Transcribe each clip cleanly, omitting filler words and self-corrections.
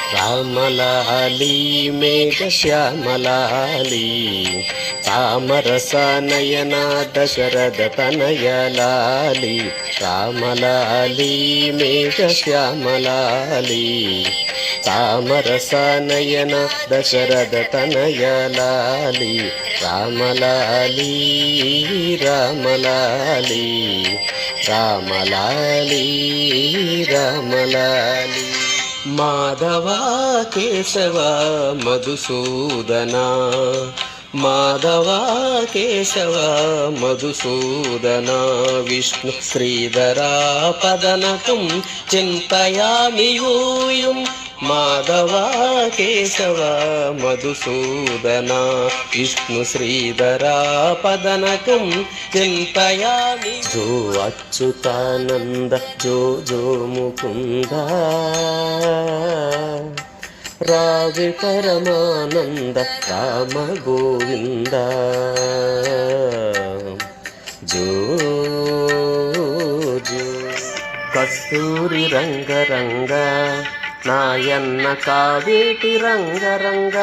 రామలాలి మేఘశ్యామలాలి తామరసనయన దశరథ తనయలాలి రామలాలి మేఘశ్యామలాలి తామరసనయన దశరథ తనయలాలి రామలాలి రామలాలి రామలాలి రామలాలి మాధవ కేశవ మధుసూదన మాధవ కేశవ మధుసూదన విష్ణు శ్రీధరా పదనకం చింతయామి యూయం మాధవ కేశవ మధుసూదన విష్ణు శ్రీధరా పదనకం చింతయామి జో అచ్యుతానంద జో జో ముకుంద రావి పరమానంద రామ గోవింద జో జో కస్తూరి రంగరంగ నాయన్న కావేటి రంగరంగ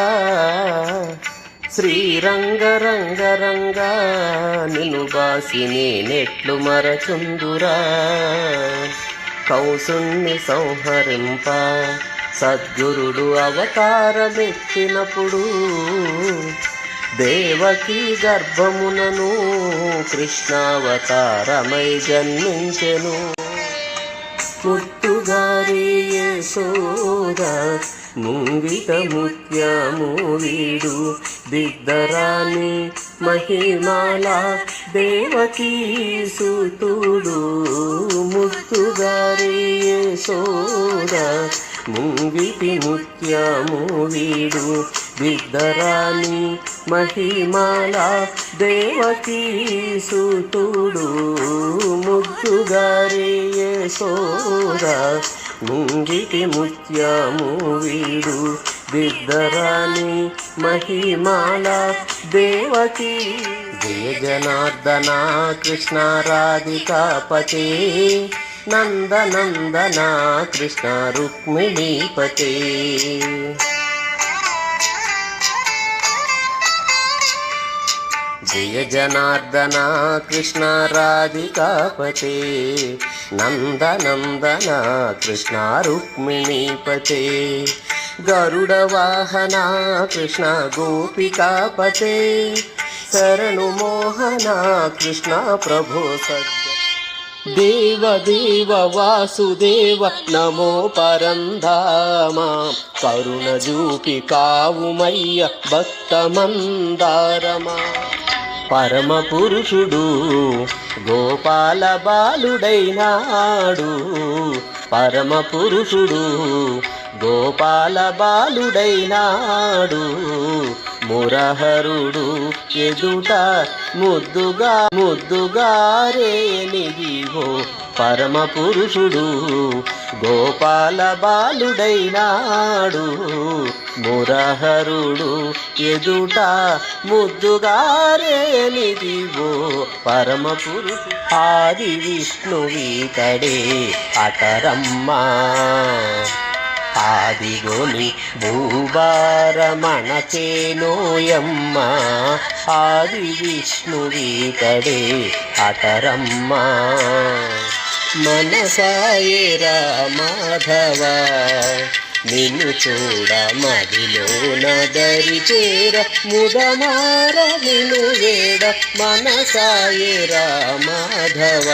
శ్రీరంగరంగరంగ నిన్ను బాసి నేనెట్లు మరచుందురా కౌసుణ్ణి సంహరింప సద్గురుడు అవతారమెత్తినప్పుడు దేవకీ గర్భమునను కృష్ణావతారమై జన్మించెను ముత్తుగారి యశోద ముంగిట ముత్యము వీడు దిద్దరాని మహిమాల దేవకీ సుతుడు ముత్తుగారి యశోద ముంగిటి ముత్యము వీడు దిద్దరాని మహిమాల దేవకీ సుతుడు ముద్దుగారి యశోద ముంగిటి ముత్యము వీడు దిద్దరాని మహిమాల దేవకీ జయ జనార్దన కృష్ణ రాధికాపతే నందనందన కృష్ణ రుక్మిణీపతే జయ జనార్దన కృష్ణ రాధికాపతే నందనందన కృష్ణ రుక్మిణీపతే గరుడ వాహన కృష్ణ గోపికాపతే శరణు మోహన కృష్ణ ప్రభో సద్య దేవ దేవ వాసుదేవ నమో పరంధామ కరుణ జూపి కావుమయ్య భక్తమందారమా పరమ పురుషుడు గోపాల బాలుడైనాడు పరమ పురుషుడు గోపాల బాలుడైనాడు మురహరుడు ఎదుట ముద్దుగారేనిదిగో పరమ పురుషుడు గోపాల బాలుడైనాడు మురహరుడు ఎదుట ముద్దుగారేనిదిగో పరమ పురుషుడు ఆది విష్ణువీతడే అటరమ్మా ఆదిగోని భూభారమణచేనోయమ్మ ఆది విష్ణువీతడే అటరమ్మ మనసాయేరా మాధవ నిన్ను చూడ మదిలోన దరిచేర ముదమార నిన్ను వేడ మనసాయేరా మాధవ